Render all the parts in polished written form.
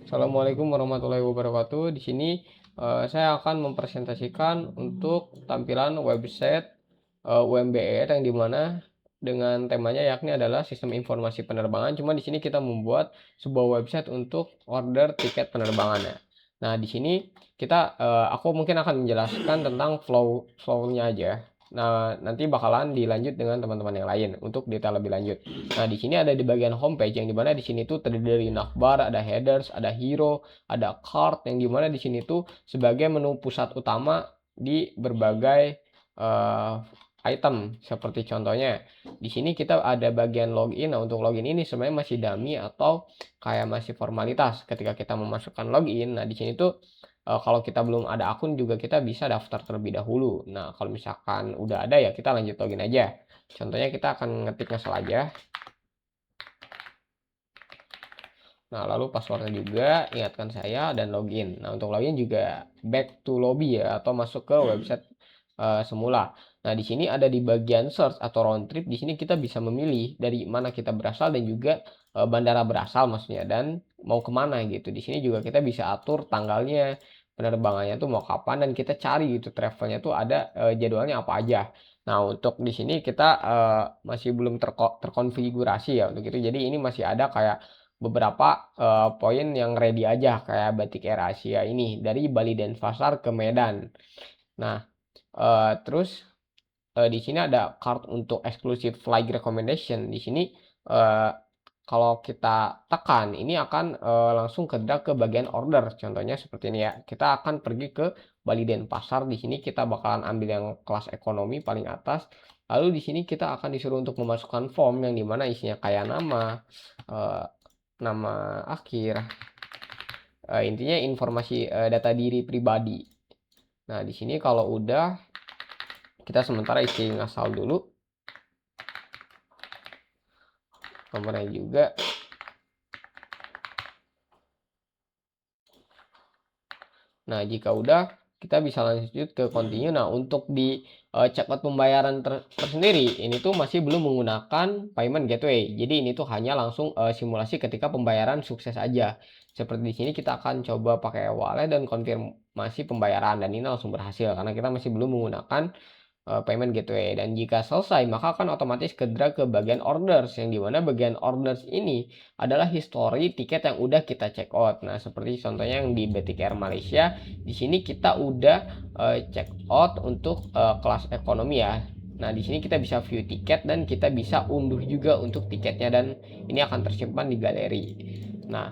Assalamualaikum warahmatullahi wabarakatuh. Di sini saya akan mempresentasikan untuk tampilan website UMBR yang dimana dengan temanya yakni adalah sistem informasi penerbangan. Cuma di sini kita membuat sebuah website untuk order tiket penerbangannya. Nah, di sini aku mungkin akan menjelaskan tentang flow-nya aja. Nah, nanti bakalan dilanjut dengan teman-teman yang lain untuk detail lebih lanjut. Nah, di sini ada di bagian homepage yang dimana di sini tuh terdiri dari navbar, ada headers, ada hero, ada cart yang dimana di sini tuh sebagai menu pusat utama di berbagai eh, item. Seperti contohnya di sini kita ada bagian login. Nah, untuk login ini sebenarnya masih dummy atau kayak masih formalitas. Ketika kita memasukkan login, nah di sini tuh kalau kita belum ada akun juga kita bisa daftar terlebih dahulu. Nah, kalau misalkan udah ada ya kita lanjut login aja. Contohnya kita akan ngetik ngasal aja. Nah, lalu passwordnya juga ingatkan saya dan login. Nah, untuk login juga back to lobby ya atau masuk ke website semula. Nah, di sini ada di bagian search atau round trip. Di sini kita bisa memilih dari mana kita berasal dan juga bandara berasal maksudnya dan mau kemana gitu. Di sini juga kita bisa atur tanggalnya, penerbangannya tuh mau kapan dan kita cari gitu travelnya tuh ada jadwalnya apa aja. Nah, untuk di sini kita masih belum terkonfigurasi ya untuk itu. Jadi ini masih ada kayak beberapa poin yang ready aja kayak Batik Air Asia ini dari Bali Denpasar ke Medan. Nah, terus di sini ada card untuk exclusive flight recommendation. Di sini eh, kalau kita tekan ini akan langsung ke bagian order. Contohnya seperti ini ya. Kita akan pergi ke Bali Denpasar. Di sini kita bakalan ambil yang kelas ekonomi paling atas. Lalu di sini kita akan disuruh untuk memasukkan form yang dimana isinya kayak eh, nama akhir, intinya informasi data diri pribadi. Nah, di sini kalau udah kita sementara isi ngasal dulu nomornya juga. Nah, jika udah kita bisa lanjut ke continue. Nah, untuk di checkout pembayaran tersendiri ini tuh masih belum menggunakan payment gateway. Jadi ini tuh hanya langsung simulasi ketika pembayaran sukses aja. Seperti di sini kita akan coba pakai wallet dan konfirmasi pembayaran dan ini langsung berhasil karena kita masih belum menggunakan payment gateway. Dan jika selesai maka akan otomatis ke drag ke bagian orders yang dimana bagian orders ini adalah history tiket yang udah kita check out. Nah, seperti contohnya yang di Batik Air Malaysia, di sini kita udah check out untuk kelas ekonomi ya. Nah, di sini kita bisa view tiket dan kita bisa unduh juga untuk tiketnya dan ini akan tersimpan di galeri. Nah,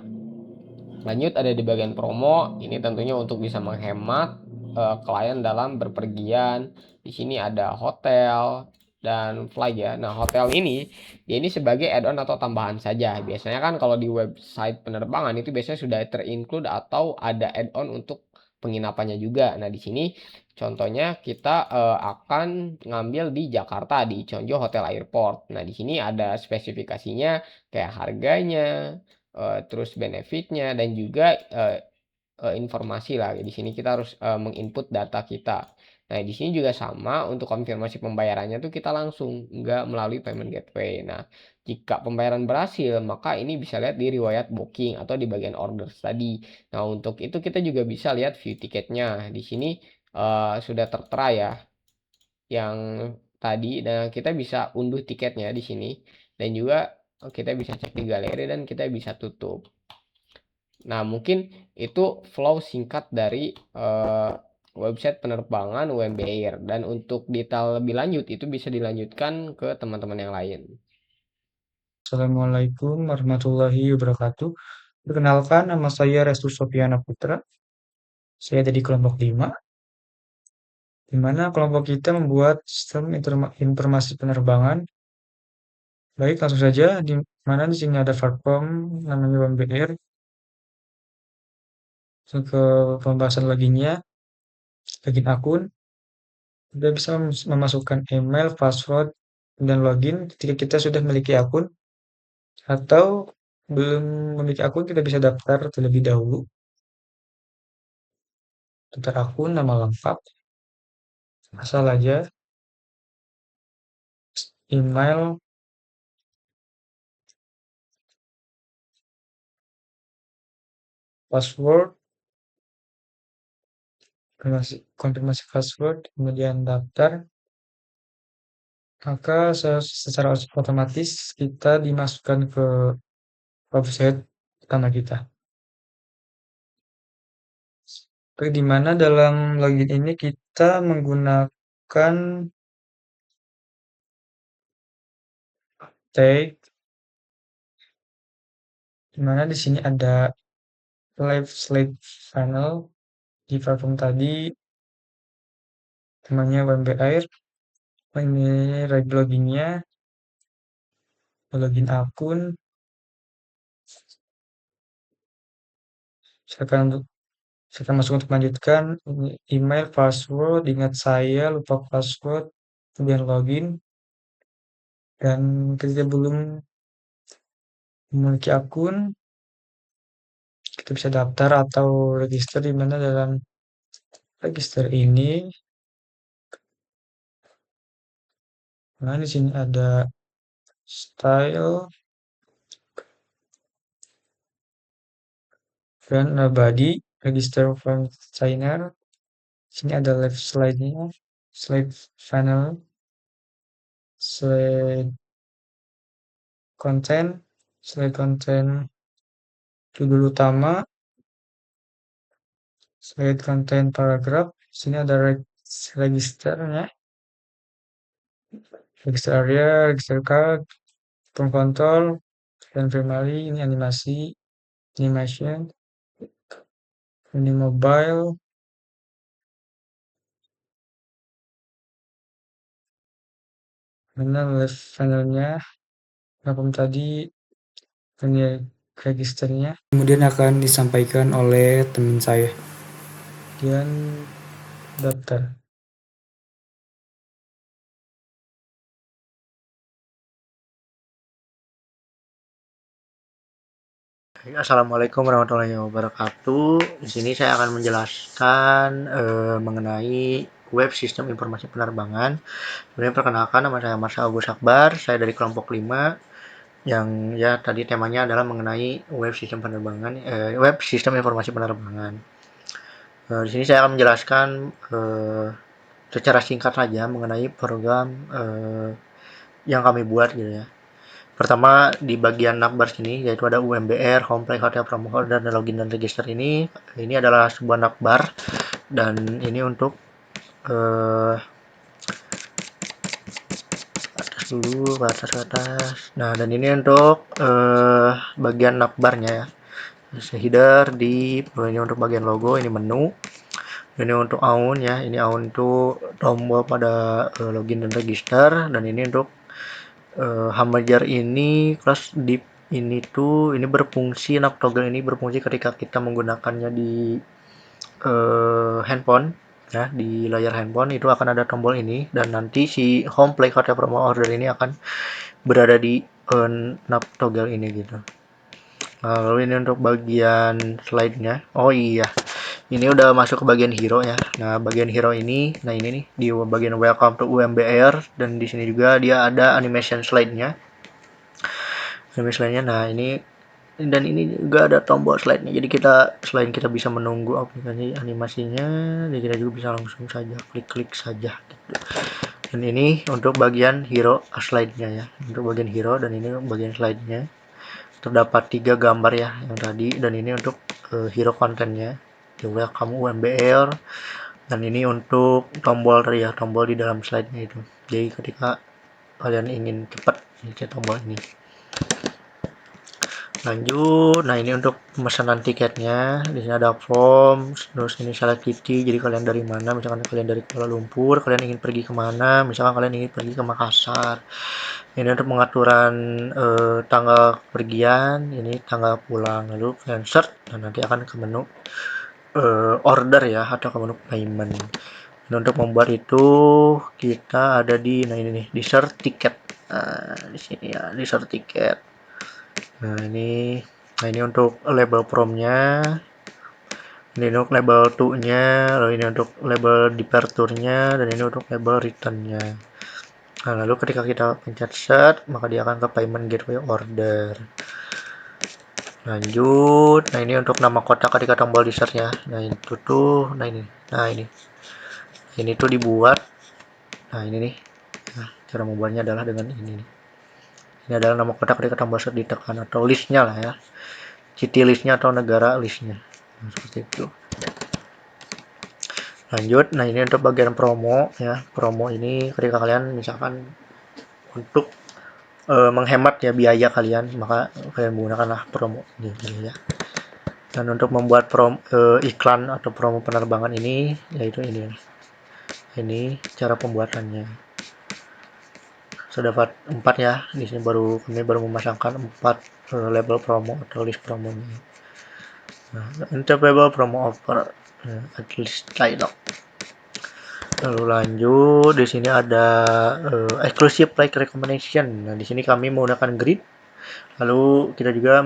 lanjut ada di bagian promo. Ini tentunya untuk bisa menghemat klien dalam berpergian. Di sini ada hotel dan flight ya. Nah, hotel ini sebagai add-on atau tambahan saja. Biasanya kan kalau di website penerbangan itu biasanya sudah terinclude atau ada add-on untuk penginapannya juga. Nah, di sini contohnya kita akan ngambil di Jakarta di Conjo Hotel Airport. Nah, di sini ada spesifikasinya kayak harganya, terus benefitnya dan juga informasi lah. Di sini kita harus menginput data kita. Nah, di sini juga sama untuk konfirmasi pembayarannya tuh kita langsung nggak melalui payment gateway. Nah, jika pembayaran berhasil, maka ini bisa lihat di riwayat booking atau di bagian orders tadi. Nah, untuk itu kita juga bisa lihat view tiketnya. Di sini sudah tertera ya yang tadi dan kita bisa unduh tiketnya di sini dan juga kita bisa cek di galeri dan kita bisa tutup. Nah, mungkin itu flow singkat dari website penerbangan UMB Air dan untuk detail lebih lanjut itu bisa dilanjutkan ke teman-teman yang lain. Assalamualaikum warahmatullahi wabarakatuh. Perkenalkan, nama saya Restu Sofiana Putra. Saya dari kelompok 5, di mana kelompok kita membuat sistem informasi penerbangan. Baik, langsung saja, di mana di sini ada platform namanya BAMBR. Langsung ke pembahasan loginnya, login akun. Kita bisa memasukkan email, password, dan login ketika kita sudah memiliki akun. Atau belum memiliki akun, kita bisa daftar terlebih dahulu. Daftar akun, nama lengkap, asal aja, email, password, konfirmasi password, kemudian daftar, maka secara otomatis kita dimasukkan ke website utama kita. Seperti di mana dalam login ini kita menggunakan tag, di mana di sini ada live slide funnel di platform tadi, namanya UMBR. Ini loginnya, login akun. Silakan masuk untuk melanjutkan. Ini email, password, ingat saya, lupa password, kemudian login. Dan ketika belum memiliki akun, kita bisa daftar atau register di mana dalam register ini. Nah, di sini ada style dan body, register from signer. Sini ada left slide-nya, slide funnel, slide content, slide content judul utama, slide content paragraph. Sini ada registernya, register area, register card, form control, dan primary. Ini animasi, animation, ini mobile, mana left panelnya, platform tadi, ini registernya. Kemudian akan disampaikan oleh teman saya. Kemudian daftar. Assalamualaikum warahmatullahi wabarakatuh. Di sini saya akan menjelaskan mengenai web sistem informasi penerbangan. Kemudian perkenalkan, nama saya Mas Agus Akbar. Saya dari kelompok 5 yang ya tadi temanya adalah mengenai web sistem penerbangan, web sistem informasi penerbangan. Di sini saya akan menjelaskan secara singkat saja mengenai program yang kami buat gitu ya. Pertama di bagian navbar sini yaitu ada UMBR, Homepage, Hotel Promo Order, dan Login dan Register ini. Ini adalah sebuah navbar dan ini untuk atas dulu, ke atas. Nah, dan ini untuk bagian navbarnya ya. Header di ini untuk bagian logo, ini menu. Ini untuk AUN ya, ini AUN itu tombol pada login dan register, dan ini untuk Hammerjar ini kelas div ini tuh ini berfungsi, navtoggle ini berfungsi ketika kita menggunakannya di handphone ya, di layar handphone itu akan ada tombol ini, dan nanti si home play hotel promo order ini akan berada di navtoggle ini gitu. Lalu ini untuk bagian slide-nya. Oh iya, ini udah masuk ke bagian hero ya. Nah, bagian hero ini, nah ini nih di bagian welcome to UMBR, dan di sini juga dia ada animation slide-nya. Slide-nya, nah ini dan ini juga ada tombol slide-nya. Jadi kita selain kita bisa menunggu aplikasi animasinya, jadi kita juga bisa langsung saja klik-klik saja gitu. Dan ini untuk bagian hero slide-nya ya. Untuk bagian hero, dan ini bagian slide-nya. Terdapat 3 gambar ya yang tadi, dan ini untuk hero kontennya. Di welcome UMBR, dan ini untuk tombol tadi ya, tombol di dalam slide-nya itu. Jadi ketika kalian ingin cepat, ini tombol ini. Lanjut, nah ini untuk pemesanan tiketnya. Di sini ada form, terus ini select city. Jadi kalian dari mana? Misalkan kalian dari Kuala Lumpur, kalian ingin pergi kemana? Misalkan kalian ingin pergi ke Makassar. Ini untuk pengaturan tanggal pergian, ini tanggal pulang. Lalu kalian search, dan nanti akan ke menu order ya, atau ke menu payment. Dan untuk membuat itu kita ada di, nah ini nih, di search tiket. Nah, di sini ya, di search tiket. Nah ini untuk label promnya, ini untuk label to-nya, lalu ini untuk label departure-nya, dan ini untuk label return-nya. Nah, lalu ketika kita pencet set, maka dia akan ke payment gateway order. Lanjut, nah ini untuk nama kotak ketika tombol di search ya. Nah itu tuh, nah ini tuh dibuat. Nah ini nih, nah, cara membuatnya adalah dengan ini nih. Ini adalah nama kotak ketika tombol search ditekan, atau listnya lah ya, city listnya atau negara listnya. Nah, seperti itu. Lanjut, nah ini untuk bagian promo ya. Promo ini ketika kalian misalkan untuk menghemat ya biaya kalian, maka kalian menggunakanlah promo ini ya. Dan untuk membuat iklan atau promo penerbangan ini, yaitu ini cara pembuatannya. Terdapat 4 ya. Di sini kami baru memasangkan 4 label promo atau list promonya. Nah, untuk label promo offer at least dialog. Lalu lanjut, di sini ada exclusive like recommendation. Nah, di sini kami menggunakan grid. Lalu kita juga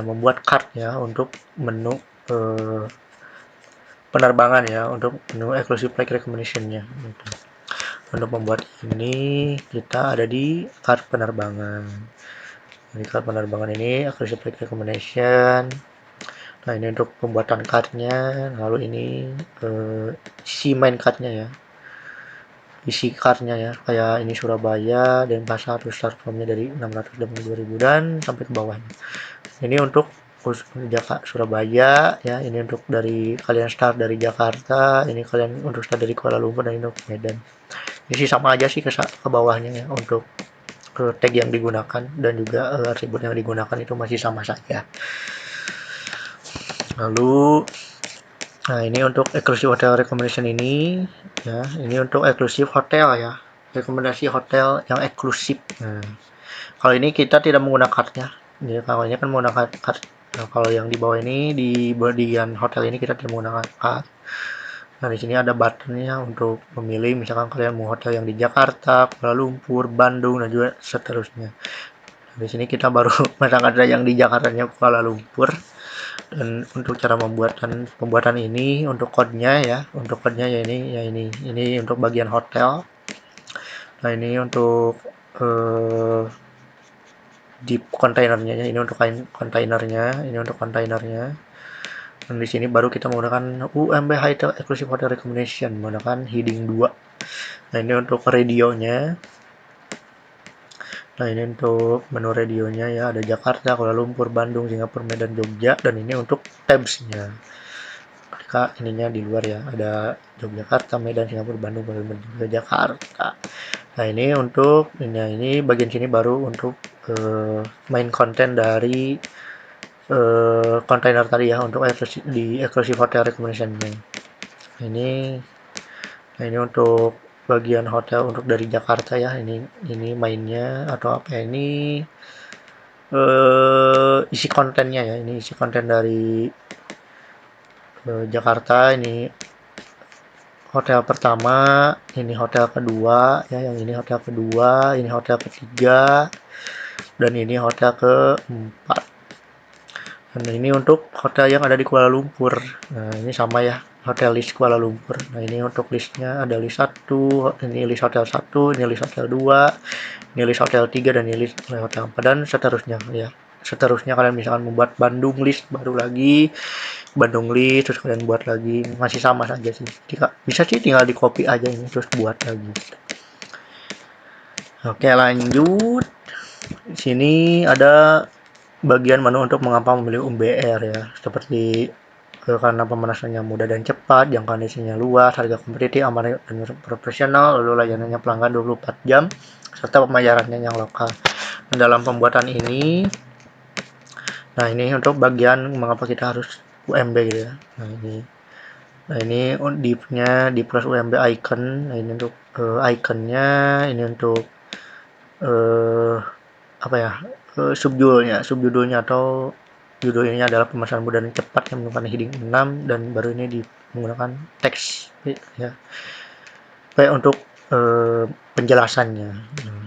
membuat card ya untuk menu penerbangan ya, untuk menu exclusive like recommendation-nya. Gitu. Untuk membuat ini kita ada di card penerbangan. Di card penerbangan ini exclusive like recommendation. Nah ini untuk pembuatan cardnya. Lalu ini isi main cardnya ya. Isi cardnya ya, kayak ini Surabaya, Denpasar, start from-nya dari 682.000 dan sampai ke bawahnya. Ini untuk Surabaya ya, ini untuk dari kalian start dari Jakarta, ini kalian untuk start dari Kuala Lumpur, dan ini untuk Medan. Ini sih sama aja sih ke bawahnya ya, untuk tag yang digunakan dan juga atribut yang digunakan itu masih sama saja. Lalu nah ini untuk exclusive hotel recommendation ini ya, ini untuk exclusive hotel ya, rekomendasi hotel yang eksklusif. Nah, kalau ini kita tidak menggunakan cardnya. Jadi kalau ini kan menggunakan card. Nah, kalau yang di bawah ini di bagian hotel ini kita tidak menggunakan card. Nah, di sini ada buttonnya untuk memilih misalkan kalian mau hotel yang di Jakarta, Kuala Lumpur, Bandung, dan juga seterusnya. Nah, di sini kita baru misalkan ada yang di Jakartanya Kuala Lumpur. Dan untuk cara pembuatan ini untuk kodenya ya, untuk kodenya ya ini untuk bagian hotel. Nah, ini untuk di kontainernya, ini untuk kontainernya, ini untuk kontainernya. Dan di sini baru kita menggunakan UMB Hotel Exclusive Hotel Recommendation, menggunakan heading 2. Nah, ini untuk radionya. Nah, ini untuk menu radionya ya, ada Jakarta, Kuala Lumpur, Bandung, Singapura, Medan, Jogja, dan ini untuk tabsnya. Ketika ininya di luar ya, ada Yogyakarta, Medan, Singapura, Bandung, Kuala Lumpur, juga Jakarta. Nah, ini untuk ini bagian sini baru untuk main konten dari kontainer tadi ya, untuk di exclusive hotel recommendation. Nah, ini untuk bagian hotel untuk dari Jakarta ya, ini mainnya atau apa ya, ini isi kontennya ya, ini isi konten dari Jakarta. Ini hotel pertama, ini hotel kedua ya, yang ini hotel kedua, ini hotel ketiga, dan ini hotel keempat. Dan ini untuk hotel yang ada di Kuala Lumpur. Nah, ini sama ya, hotel list Kuala Lumpur. Nah, ini untuk listnya ada list 1, ini list hotel 1, ini list hotel 2, ini list hotel 3, dan ini list hotel 4, dan seterusnya ya. Seterusnya kalian misalkan membuat Bandung list baru lagi, Bandung list, terus kalian buat lagi, masih sama saja sih. Bisa sih tinggal di copy aja ini terus buat lagi. Oke, lanjut. Di sini ada bagian menu untuk mengapa memilih UMBR ya, seperti karena pemanasannya mudah dan cepat, jangkauan destinasinya luas, harga kompetitif, aman dan profesional, lalu layanannya pelanggan 24 jam, serta pembayarannya yang lokal. Dan dalam pembuatan ini, nah ini untuk bagian mengapa kita harus UMB gitu ya. Nah ini divnya di plus UMB icon. Nah ini untuk iconnya, ini untuk subjudulnya atau judulnya adalah pemesanan mudah dan cepat yang menggunakan heading 6, dan baru ini menggunakan teks ya. Kayak untuk penjelasannya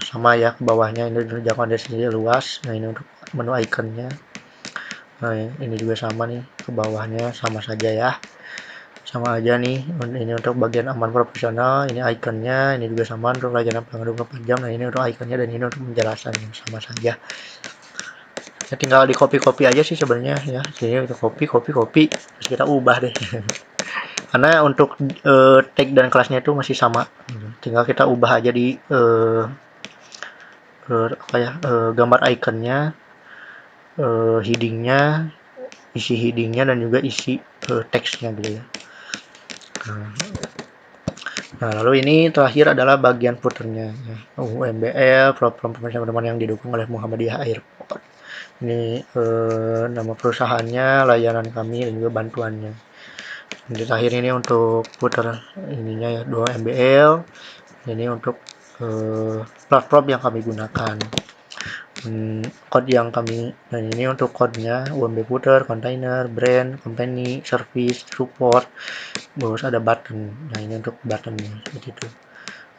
sama ya, ke bawahnya ini jangkauan destinasi luas. Nah ini untuk menu iconnya. Nah ini juga sama nih, ke bawahnya sama saja ya, sama aja nih. Ini untuk bagian aman profesional, ini iconnya, ini juga sama untuk layanan pelanggan 24 jam. Nah ini untuk iconnya, dan ini untuk penjelasannya sama saja. Ya tinggal di copy aja sih sebenarnya ya. Jadi kita copy terus kita ubah deh. Karena untuk tag dan kelasnya itu masih sama. Tinggal kita ubah aja di gambar ikonnya, headingnya, isi headingnya dan juga isi teksnya gitu ya. Nah, lalu ini terakhir adalah bagian footernya ya. UMBL, program teman-teman yang didukung oleh Muhammadiyah Airport. Ini nama perusahaannya, layanan kami dan juga bantuannya. Di terakhir ini untuk footer ininya ya 2 MBL. Ini untuk platform yang kami gunakan. Code yang kami, dan ini untuk code-nya UMB footer, container, brand, company, service, support, terus ada button. Nah ini untuk buttonnya seperti itu.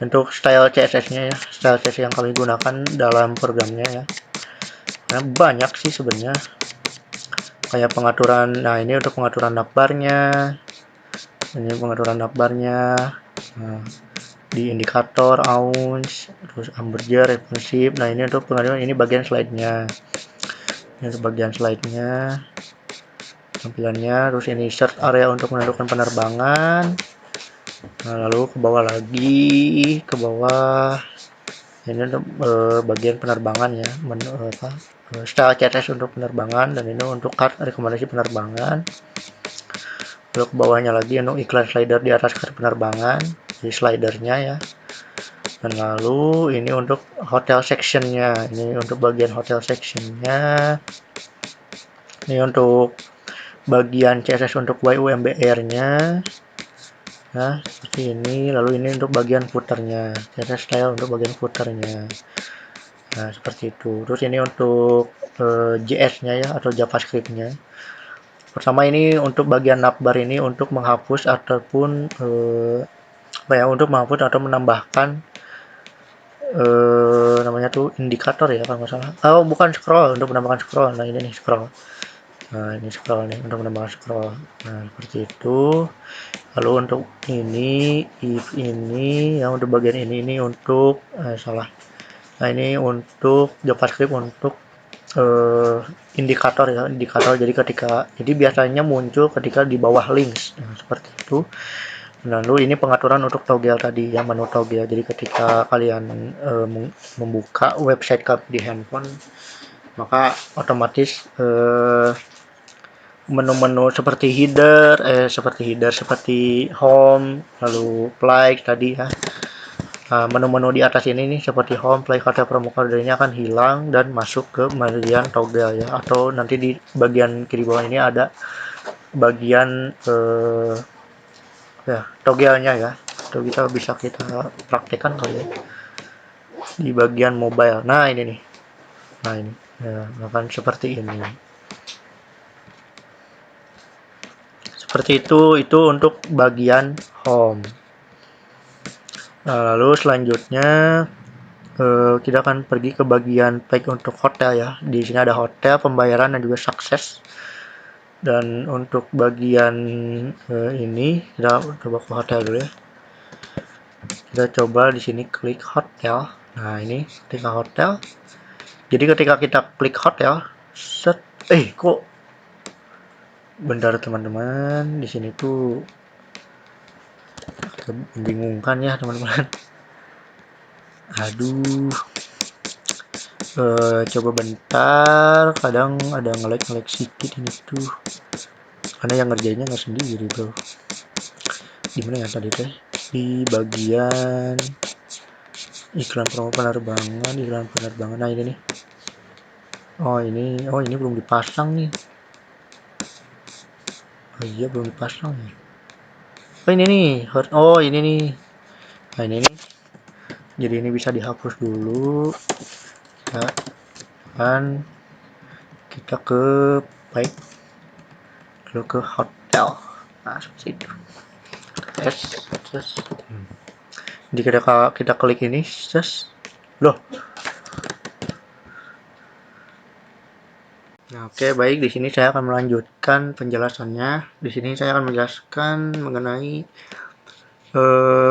Untuk style CSS-nya ya, style CSS yang kami gunakan dalam programnya ya. Nah, banyak sih sebenarnya. Kayak pengaturan, nah ini untuk pengaturan navbarnya. Ini pengaturan navbarnya. Nah, di indikator, ounce, terus amberger, responsive. Nah ini untuk pengaturan, ini bagian slide-nya. Ini untuk bagian slide-nya. Tampilannya, terus ini search area untuk menentukan penerbangan. Nah, lalu ke bawah lagi, ke bawah. Ini untuk bagian penerbangan ya, style CSS untuk penerbangan, dan ini untuk card rekomendasi penerbangan. Lalu ke bawahnya lagi untuk iklan slider di atas card penerbangan, di slidernya ya. Dan lalu ini untuk hotel sectionnya, ini untuk bagian hotel sectionnya. Ini untuk bagian CSS untuk YUMBR-nya. Nah, seperti ini. Lalu ini untuk bagian footernya, CSS style untuk bagian footernya. Nah, seperti itu. Terus ini untuk JS-nya ya, atau JavaScript-nya. Pertama ini untuk bagian navbar ini untuk menghapus ataupun untuk menghapus atau menambahkan namanya tuh indikator ya kalau nggak salah. Oh, bukan scroll, untuk menambahkan scroll. Nah, ini nih scroll. Nah, ini scroll nih untuk menambahkan scroll. Nah, seperti itu. Lalu untuk ini, if ini yang untuk bagian ini untuk salah. Nah, ini untuk JavaScript untuk indikator ya, indikator. Jadi biasanya muncul ketika di bawah links. Nah, seperti itu. Lalu ini pengaturan untuk toggle tadi ya, menu toggle. Jadi ketika kalian membuka website kami di handphone, maka otomatis menu-menu seperti seperti home, lalu play tadi ya. Menu-menu di atas ini nih seperti home, play, hotel, promo code ini akan hilang dan masuk ke bagian toggle ya, atau nanti di bagian kiri bawah ini ada bagian toggle-nya ya. Itu bisa kita praktekkan kali ya di bagian mobile. Nah, ini nih. Nah, ini ya, akan seperti ini. Seperti itu untuk bagian home. Nah, lalu selanjutnya kita akan pergi ke bagian page untuk hotel ya. Di sini ada hotel, pembayaran dan juga sukses. Dan untuk bagian ini kita coba ke hotel dulu ya. Kita coba di sini klik hotel. Nah, ini ketika hotel. Jadi ketika kita klik hotel, kok bentar teman-teman, di sini tuh membingungkan ya teman-teman. Aduh. Coba bentar, kadang ada nge-lag sedikit ini tuh. Karena yang ngerjainnya nggak sendiri, bro. Gimana ya tadi teh? Di bagian iklan promo penerbangan. Nah, ini nih. Oh, ini belum dipasang nih. Oh iya, belum dipasang ya. Oh, ini nih. Oh, ini nih. Nah, ini nih. Jadi ini bisa dihapus dulu. Dan kita ke baik lalu ke hotel. Nah, seperti itu. Jadi kita klik ini, loh. Nah, oke, baik. Di sini saya akan melanjutkan penjelasannya. Di sini saya akan menjelaskan mengenai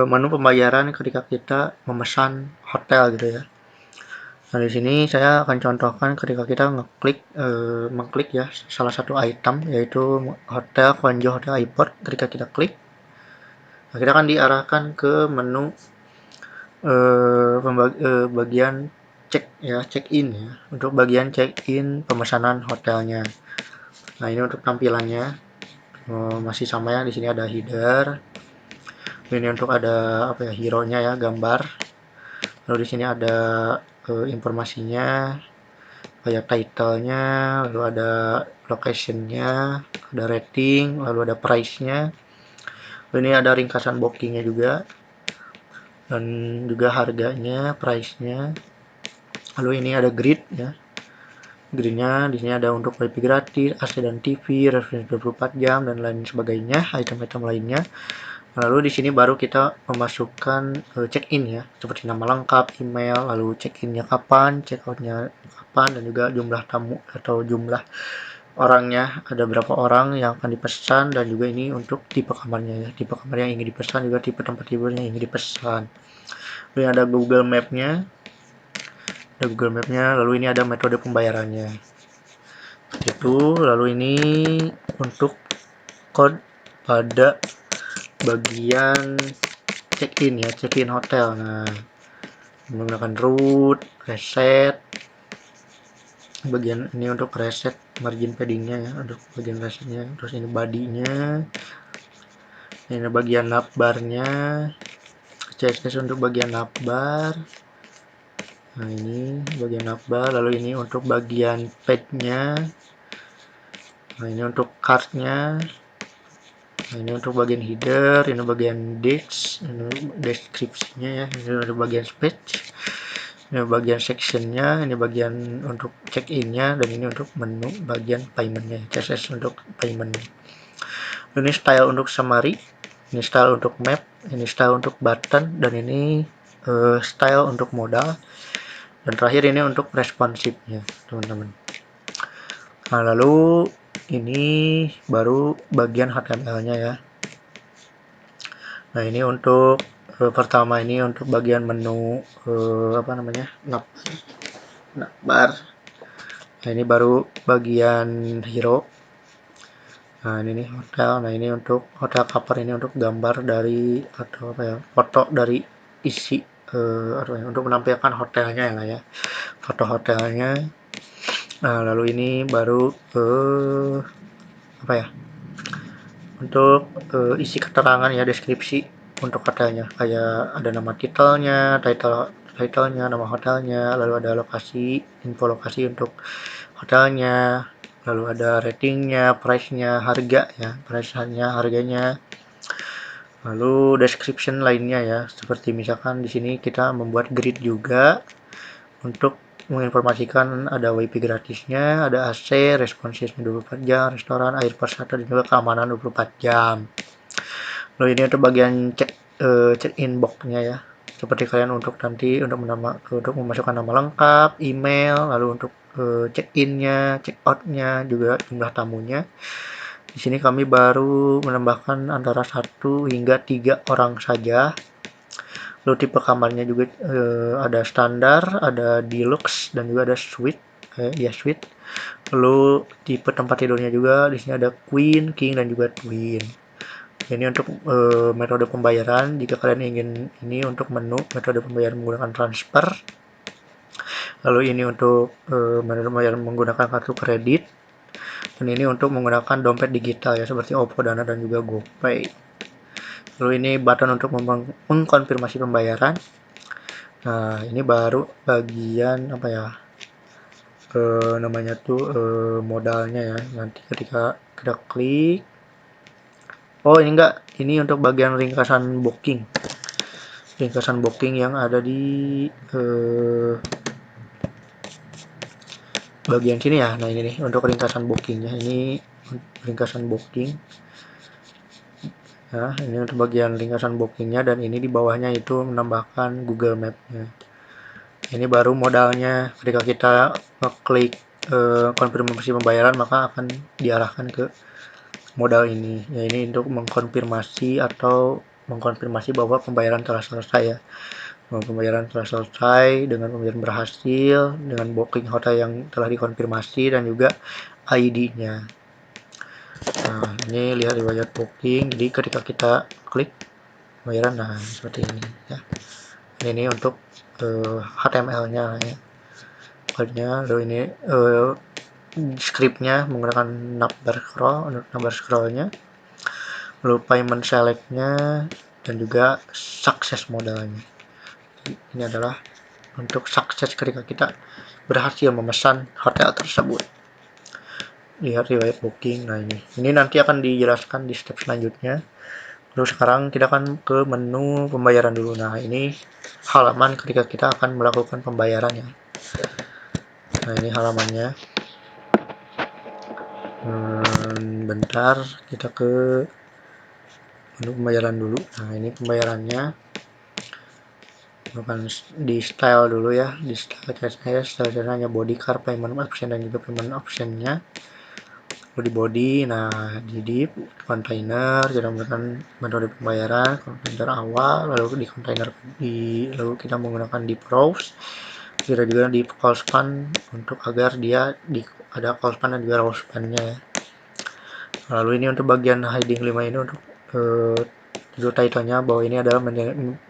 menu pembayaran ketika kita memesan hotel gitu ya. Nah, di sini saya akan contohkan ketika kita mengklik ya salah satu item, yaitu hotel Konjo Hotel Airport. Ketika kita klik, nah, kita akan diarahkan ke menu bagian check-in ya, untuk bagian check-in pemesanan hotelnya. Nah, ini untuk tampilannya masih sama ya. Di sini ada header. Ini untuk ada apa ya, hero-nya ya, gambar. Lalu di sini ada informasinya, kayak title-nya, lalu ada location-nya, ada rating, lalu ada price-nya. Lalu ini ada ringkasan bookingnya juga, dan juga harganya, price-nya. Lalu ini ada grid ya. Gridnya di sini ada untuk wifi gratis, AC dan TV, referensi 24 jam dan lain sebagainya, item-item lainnya. Lalu di sini baru kita memasukkan check-in ya, seperti nama lengkap, email, lalu check-innya kapan, check-outnya kapan, dan juga jumlah tamu atau jumlah orangnya, ada berapa orang yang akan dipesan, dan juga ini untuk tipe kamarnya ya, tipe kamar yang ingin dipesan, juga tipe tempat tidurnya yang ingin dipesan. Lalu ada Google Map-nya, lalu ini ada metode pembayarannya. Itu lalu ini untuk code pada bagian check-in ya, check-in hotel. Nah, menggunakan root, reset. Bagian ini untuk reset margin paddingnya ya, untuk bagian resetnya. Terus ini body-nya. Ini bagian navbarnya. CSS untuk bagian navbar. Nah, ini bagian navbar. Lalu ini untuk bagian page-nya. Nah, ini untuk card-nya. Nah, ini untuk bagian header, ini bagian text, ini deskripsinya ya, ini ada bagian page, ini bagian sectionnya, ini bagian untuk check-innya, dan ini untuk menu bagian paymentnya, CSS untuk payment. Ini style untuk summary, ini style untuk map, ini style untuk button, dan ini style untuk modal, dan terakhir ini untuk responsive-nya, teman-teman. Nah, lalu ini baru bagian HTML-nya ya. Nah, ini untuk pertama ini untuk bagian menu navbar. Nah, ini baru bagian hero. Nah, ini nih hotel. Nah, ini untuk hotel cover, ini untuk gambar dari atau apa ya, foto dari isi untuk menampilkan hotelnya ya, foto hotelnya. Nah, lalu ini baru apa ya, untuk isi keterangan ya, deskripsi untuk hotelnya, kayak ada nama titlenya, nama hotelnya, lalu ada lokasi, info lokasi untuk hotelnya, lalu ada ratingnya, price-nya, harga ya, harganya, lalu description lainnya ya, seperti misalkan di sini kita membuat grid juga untuk menginformasikan ada wifi gratisnya, ada AC, responsifnya 24 jam, restoran, air persada, dan juga keamanan 24 jam. Lalu ini untuk bagian check-in box-nya ya. Seperti kalian untuk nanti untuk memasukkan nama lengkap, email, lalu untuk check-in-nya, check-out-nya, juga jumlah tamunya. Di sini kami baru menambahkan antara 1 hingga 3 orang saja. Lalu tipe kamarnya juga ada standar, ada deluxe, dan juga ada suite. Suite. Lalu tipe tempat tidurnya juga di sini ada queen, king, dan juga twin. Ini untuk metode pembayaran. Jika kalian ingin ini untuk menu metode pembayaran menggunakan transfer. Lalu ini untuk metode pembayaran menggunakan kartu kredit. Dan ini untuk menggunakan dompet digital ya, seperti OVO, Dana, dan juga GoPay. Lalu ini button untuk mengkonfirmasi pembayaran. Nah, ini baru bagian apa ya, namanya tuh modalnya ya. Nanti ketika kita klik, oh ini enggak, ini untuk bagian ringkasan booking yang ada di bagian sini ya. Nah, ini nih untuk ringkasan bookingnya, ini ringkasan booking. Nah, ini untuk bagian ringkasan bookingnya, dan ini di bawahnya itu menambahkan Google Map-nya. Ini baru modalnya. Ketika kita klik konfirmasi pembayaran, maka akan diarahkan ke modal ini. Ya, ini untuk mengkonfirmasi bahwa pembayaran telah selesai ya. Pembayaran telah selesai dengan pembayaran berhasil dengan booking hotel yang telah dikonfirmasi dan juga ID-nya. Nah, ini lihat riwayat booking. Jadi ketika kita klik pembayaran, nah seperti ini ya. Ini untuk HTML-nya ya. Kodenya, lalu ini script-nya menggunakan navbar scroll-nya, lalu payment select-nya, dan juga success modalnya. Ini adalah untuk sukses ketika kita berhasil memesan hotel tersebut. Lihat riwayat booking. Nah, ini nanti akan dijelaskan di step selanjutnya. Lalu sekarang kita akan ke menu pembayaran dulu. Nah, ini halaman ketika kita akan melakukan pembayarannya. Nah, ini halamannya. Bentar, kita ke menu pembayaran dulu. Nah, ini pembayarannya. Bukan di style dulu ya, di style CSS, style hanya body card, payment option dan juga payment optionnya. Lalu di body, nah di div container kita menggunakan metode pembayaran kontainer awal, lalu di container lalu kita menggunakan di browse, kita juga di call span untuk agar dia ada call span dan juga row span-nya ya. Lalu ini untuk bagian heading 5 ini untuk judul title-nya bahwa ini adalah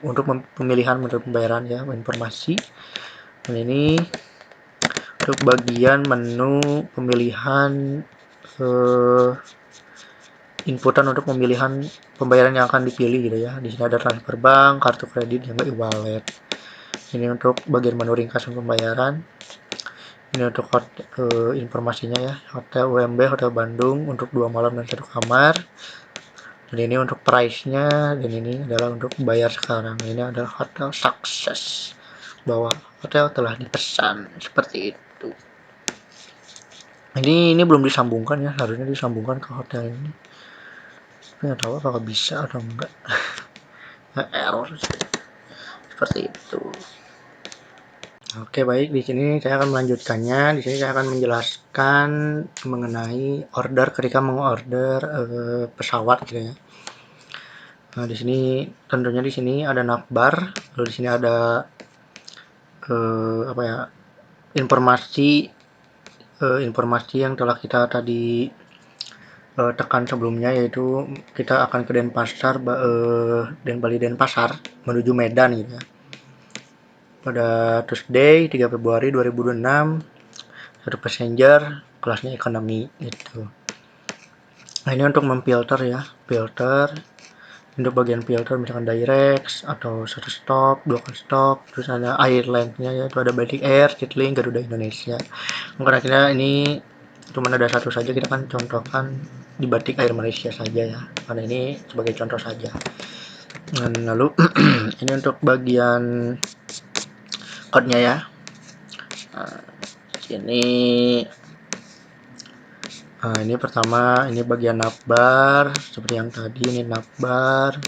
untuk pemilihan metode pembayaran ya, informasi. Dan ini untuk bagian menu pemilihan inputan untuk pemilihan pembayaran yang akan dipilih gitu ya. Di sini ada transfer bank, kartu kredit, dan e-wallet. Ini untuk bagian menu ringkasan pembayaran. Ini untuk informasinya ya, hotel UMB Hotel Bandung untuk 2 malam dan 1 kamar. Dan ini untuk price-nya, dan ini adalah untuk bayar sekarang. Ini adalah hotel sukses, bahwa hotel telah dipesan seperti itu. Ini belum disambungkan ya, harusnya disambungkan ke hotel ini. Nggak tahu apakah bisa atau enggak. Error seperti itu. Oke, baik, di sini saya akan melanjutkannya. Di sini saya akan menjelaskan mengenai order ketika mengorder pesawat gitu ya. Nah, di sini tentunya di sini ada navbar, lalu di sini ada informasi yang telah kita tadi tekan sebelumnya, yaitu kita akan ke Denpasar, Bali Denpasar menuju Medan gitu ya. Pada Tuesday 3 Februari 2026, satu passenger kelasnya ekonomi itu. Nah, ini untuk memfilter ya, filter. Untuk bagian filter misalkan direct atau satu stop, 2 stop, terus ada airline-nya yaitu ada Batik Air, Citylink, Garuda Indonesia. Mungkin akhirnya ini cuma ada satu saja, kita kan contohkan di Batik Air Malaysia saja ya, karena ini sebagai contoh saja. Dan lalu ini untuk bagian code-nya ya. Nah, ini pertama, ini bagian navbar seperti yang tadi, ini navbar.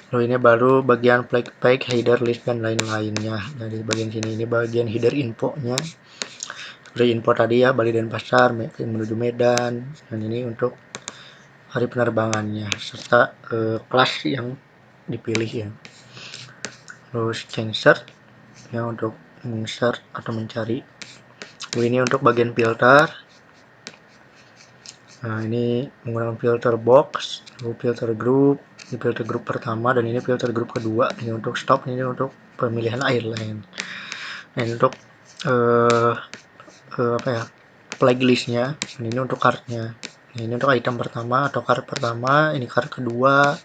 Lalu ini baru bagian flag page, header, list, dan lain-lainnya. Dari bagian sini ini bagian header infonya. Seperti info tadi ya, Bali Denpasar menuju Medan, dan ini untuk hari penerbangannya serta kelas yang dipilih ya. Terus change search ya, untuk insert atau mencari. Lalu ini untuk bagian filter. Nah, ini menggunakan filter box, lalu filter group, ini filter group pertama, dan ini filter group kedua. Ini untuk stop, ini untuk pemilihan airline. Nah, ini untuk flag listnya, ini untuk cardnya. Nah, ini untuk item pertama atau card pertama, ini card kedua,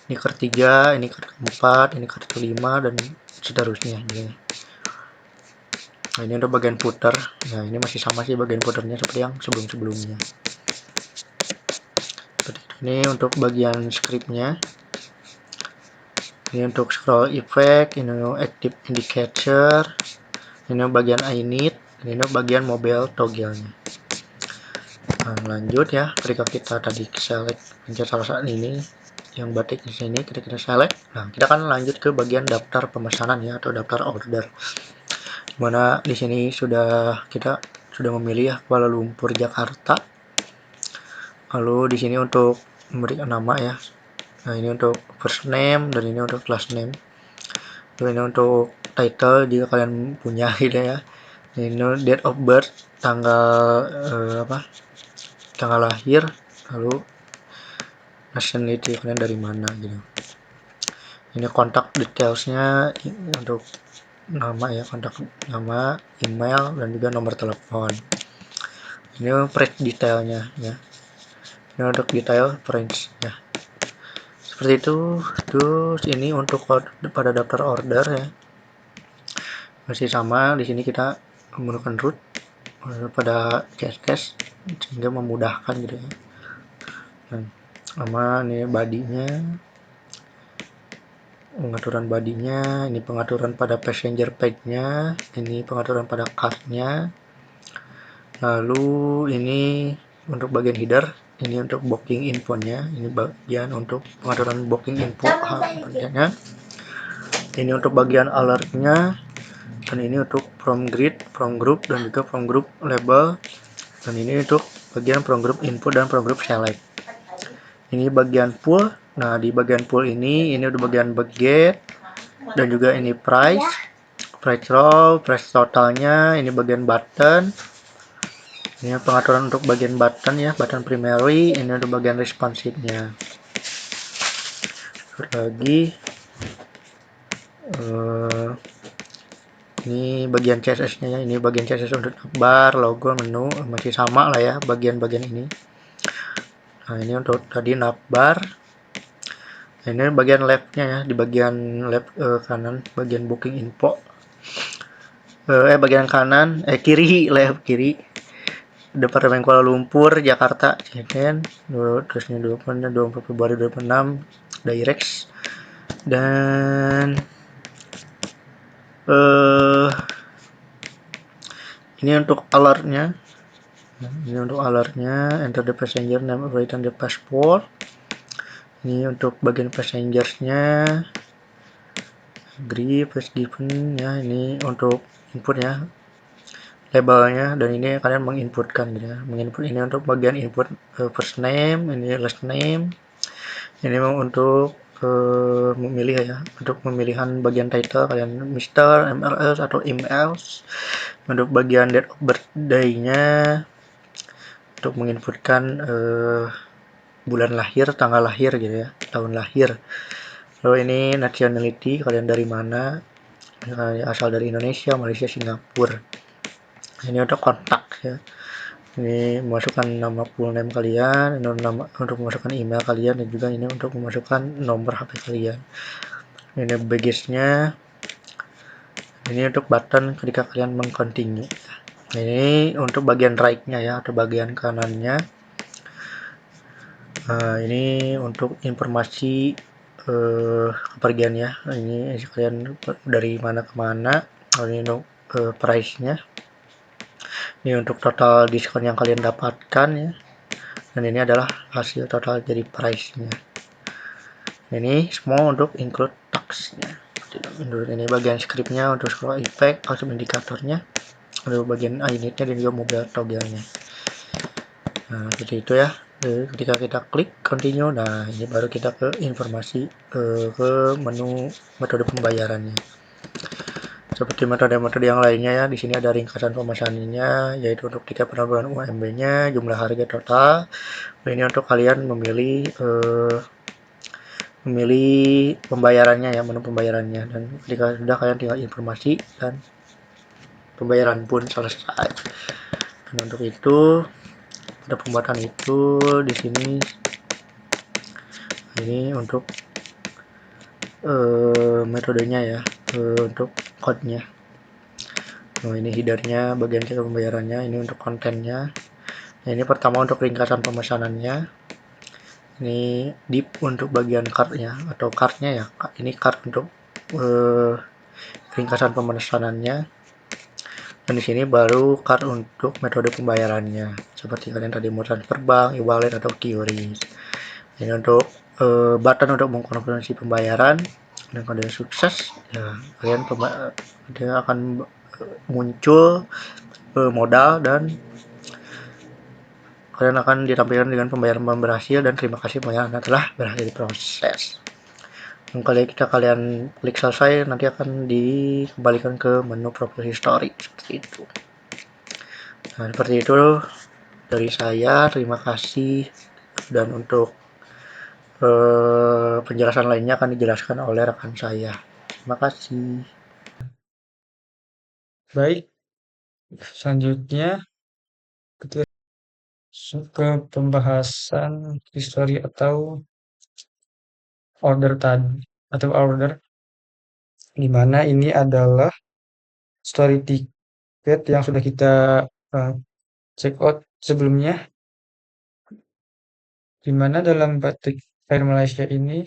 ini card 3, ini card keempat, ini card kelima, dan seterusnya. Nah, ini untuk bagian footer. Nah, ini masih sama sih bagian footernya seperti yang sebelum-sebelumnya. Ini untuk bagian scriptnya. Ini untuk scroll effect, ini active indicator, ini bagian I need, ini bagian mobile toggle-nya. Nah, lanjut ya, ketika kita tadi select pencet salah satu ini yang batik di sini, kita select. Nah, kita akan lanjut ke bagian daftar pemesanan ya, atau daftar order. Dimana di sini kita sudah memilih ya, Kuala Lumpur, Jakarta. Lalu di sini untuk memberikan nama ya. Nah, ini untuk first name dan ini untuk last name. Ini untuk title jika kalian punya gitu ya. Ini date of birth, tanggal tanggal lahir, lalu nationality kalian dari mana gitu. Ini kontak detailsnya untuk nama ya, kontak nama, email, dan juga nomor telepon. Ini price detailnya ya. Ini untuk detail price ya. Seperti itu. Terus ini untuk pada daftar order ya. Masih sama, di sini kita menggunakan root pada CSS sehingga memudahkan gitu ya. Sama ini bodinya, pengaturan bodinya, ini pengaturan pada passenger page-nya, ini pengaturan pada card-nya. Lalu ini untuk bagian header, ini untuk booking infonya, ini bagian untuk pengaturan booking info bagiannya. Ini untuk bagian alertnya, dan ini untuk from grid, from group, dan juga from group label, dan ini untuk bagian from group info dan from group select. Ini bagian pool. Nah, di bagian pool ini udah bagian budget, dan juga ini price row, price totalnya, ini bagian button. Ini pengaturan untuk bagian button ya, button primary, ini untuk bagian responsive-nya. Lagi ini bagian CSS-nya ya, ini bagian CSS untuk bar, logo, menu, masih sama lah ya bagian-bagian ini. Nah, ini untuk tadi navbar. Ini bagian left-nya ya, di bagian left kanan, bagian booking info. Bagian kanan, kiri, left kiri. Departemen Kuala Lumpur, Jakarta, Ceken. Terus ini 24 Februari 2006, Directs. Dan ini untuk alertnya. Ini untuk alertnya, enter the passenger name, written the passport. Ini untuk bagian passengersnya, agree, first given ya. Ini untuk input ya, labelnya, dan ini kalian menginputkan gitu ya. Menginput ini untuk bagian input first name, ini last name. Ini untuk memilih ya, untuk pemilihan bagian title kalian Mr, MLS atau emails. Untuk bagian date of birthday-nya, untuk menginputkan bulan lahir, tanggal lahir gitu ya, tahun lahir. Lalu ini nationality, kalian dari mana, asal dari Indonesia, Malaysia, Singapura. Ini untuk kontak ya, ini memasukkan nama full name kalian, untuk memasukkan email kalian, dan juga ini untuk memasukkan nomor HP kalian. Ini baggage-nya, ini untuk button ketika kalian mengcontinue. Ini untuk bagian right-nya ya, atau bagian kanannya. Ini untuk informasi kepergian ya. Ini kalian dari mana ke mana. Ini untuk price-nya. Ini untuk total diskon yang kalian dapatkan ya. Dan ini adalah hasil total dari price-nya. Ini semua untuk include tax-nya. Ini bagian script-nya untuk scroll effect, output indikatornya, untuk bagian init-nya, dan juga mobile toggle-nya. Nah, seperti itu ya. Ketika kita klik continue, nah ini baru kita ke informasi ke menu metode pembayarannya. Seperti metode-metode yang lainnya ya, di sini ada ringkasan pemesanannya, yaitu untuk tiket penerbangan UMB-nya, jumlah harga total. Ini untuk kalian memilih pembayarannya ya, menu pembayarannya, dan ketika sudah kalian tinggal informasi dan pembayaran pun selesai. Dan untuk itu, pada pembuatan itu di sini ini untuk metodenya ya, untuk code-nya. Nah, ini header-nya, bagian kita pembayarannya, ini untuk kontennya. Nah, ini pertama untuk ringkasan pemesanannya. Ini div untuk bagian card-nya atau card-nya ya. Ini card untuk ringkasan pemesanannya. Dan di sini baru card untuk metode pembayarannya, seperti kalian tadi mau transfer bank, e-wallet, atau QRIS. Ini untuk button untuk mengkonfirmasi pembayaran. Dan kalau dia sukses, ya kalian dia akan muncul modal, dan kalian akan ditampilkan dengan pembayaran berhasil, dan terima kasih pembayaran Anda telah berhasil diproses. Kali kalian klik selesai, nanti akan dikembalikan ke menu profil history seperti itu. Nah, seperti itu dari saya. Terima kasih, dan untuk penjelasan lainnya akan dijelaskan oleh rekan saya. Terima kasih. Baik, selanjutnya kita masuk ke pembahasan history atau order tadi, atau order, di mana ini adalah story ticket yang sudah kita check out sebelumnya, di mana dalam batik Air Malaysia ini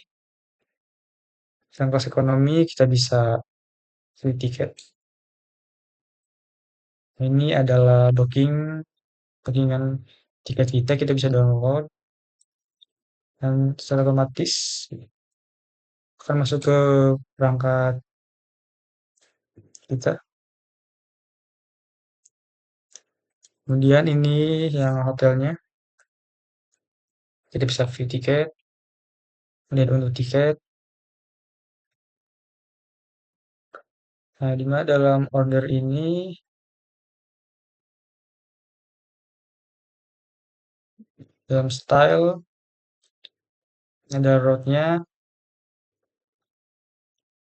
yang kelas ekonomi kita bisa free tiket. Ini adalah bookingan tiket kita bisa download dan secara otomatis akan masuk ke perangkat kita. Kemudian ini yang hotelnya, kita bisa free tiket, kemudian untuk tiket. Nah, di mana dalam order ini dalam style ada roadnya,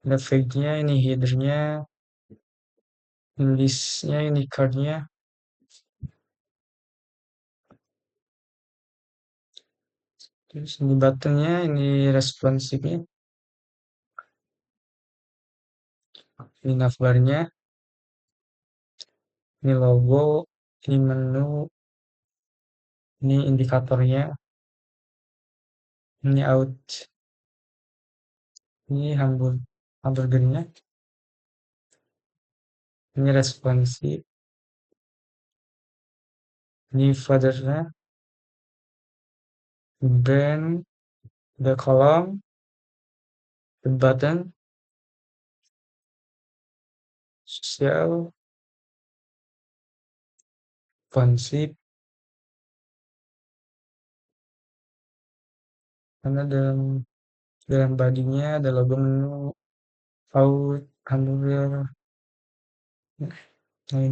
ada flag-nya, ini header-nya, ini list-nya, ini card-nya. Terus ini button-nya, ini responsive-nya, ini navbar-nya, ini logo, ini menu, ini indikatornya, ini out, ini hamburgernya, ini responsif, ini footer-nya, brand, the column, the button, sosial, responsif, karena dalam body-nya ada logo menu, out, hamburger. Nah,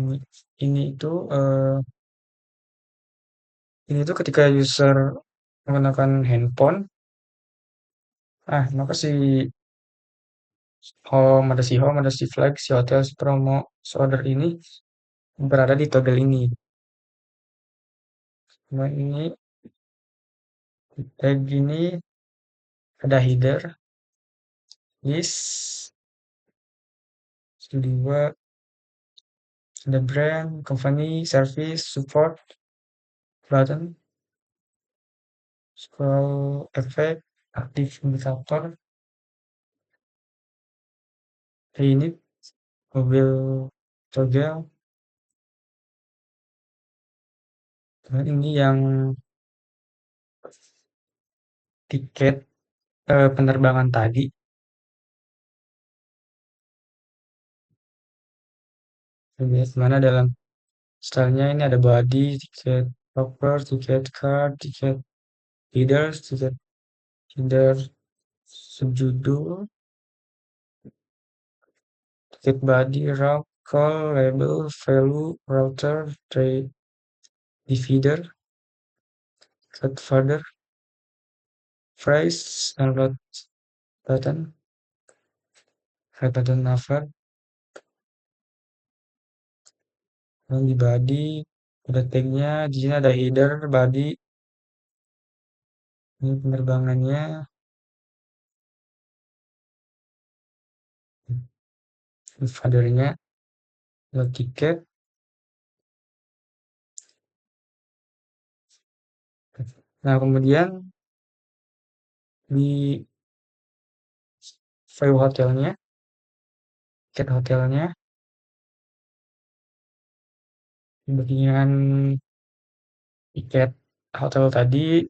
ini itu ketika user menggunakan handphone, maka si home, ada si flag, si hotel, si promo, si order ini berada di toggle ini. Nah, ini tag ini ada header, list, kedua ada brand, company, service, support, button, scroll effect, aktif indikator. Ini mobil toggle. Nah, ini yang tiket penerbangan tadi. Mana dalam stylenya ini ada body, tiket proper, tiket card, tiket headers, tiket header subjudul, tiket body, route, call, label, value, router, trade, divider, cut further, price, download button, hide button navbar. Dan di body ada tagnya, di sini ada header body, ini penerbangannya, dividernya, ada tiket. Nah, kemudian di file hotelnya, tiket hotelnya, di bagian tiket hotel tadi,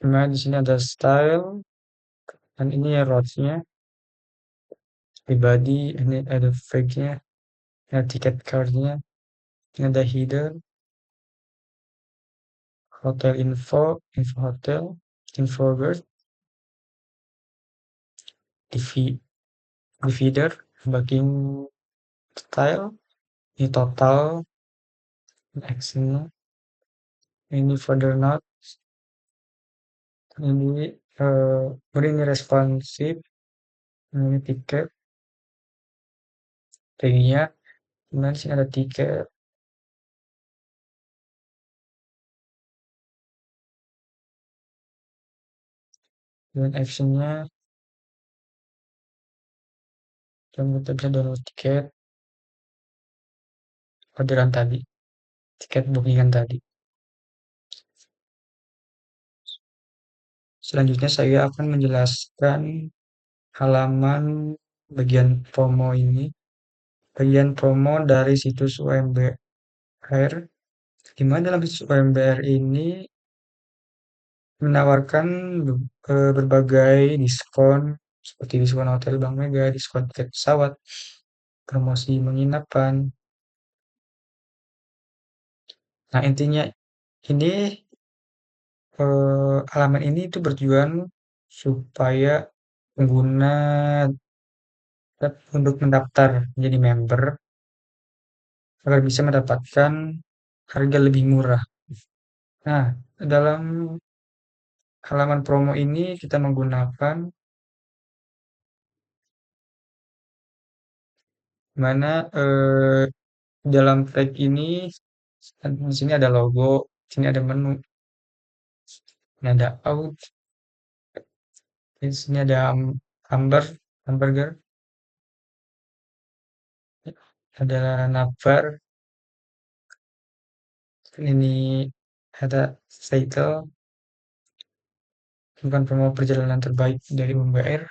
dimana di sini ada style, dan ini ya routes-nya, pribadi, ini ada flag-nya, ada tiket card-nya, ini ada header, hotel info hotel, info bird, divider, backing style, ini total, actionnya, ini further note, ini ini responsive, ini tiket, tag-nya, kemudian sini ada tiket, dan actionnya, dan kita bisa download tiket, orderan tadi, tiket bookingan tadi. Selanjutnya saya akan menjelaskan halaman bagian promo ini. Bagian promo dari situs UMBR, di mana dalam situs UMBR ini menawarkan berbagai diskon seperti diskon hotel Bank Mega, diskon tiket pesawat, promosi penginapan. Nah, intinya ini halaman ini itu bertujuan supaya pengguna untuk mendaftar menjadi member agar bisa mendapatkan harga lebih murah. Nah, dalam halaman promo ini kita menggunakan mana dalam tag ini di sini ada logo, di sini ada menu, ini ada out, di sini ada hamburger, ada navbar, ini ada title, bukan promo perjalanan terbaik dari UMBR.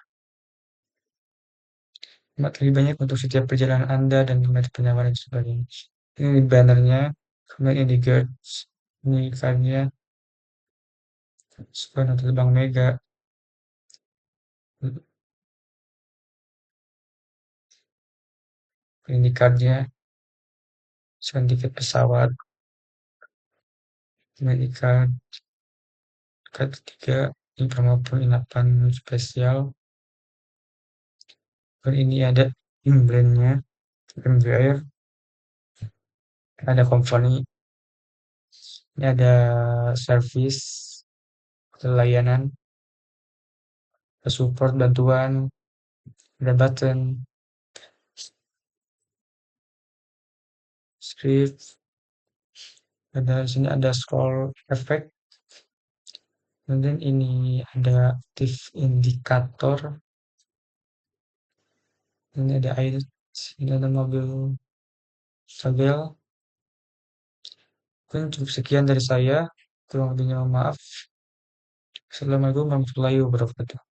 Lebih banyak untuk setiap perjalanan Anda dan kembali penawaran dan sebagainya. Ini bannernya, kemudian ini guards, ini cardnya, sebuah hotel Bank Mega, ini cardnya, sebuah tiket pesawat, ini card ketiga, ini promo penginapan spesial, dan ini ada brandnya, MBR, ada company, ini ada service, layanan, ada support bantuan, ada button, script, ada sini ada scroll effect, kemudian ini ada active indikator, ini ada air, ini ada mobil tabel. Mungkin cukup sekian dari saya, kurang lebihnya maaf. Assalamualaikum warahmatullahi wabarakatuh.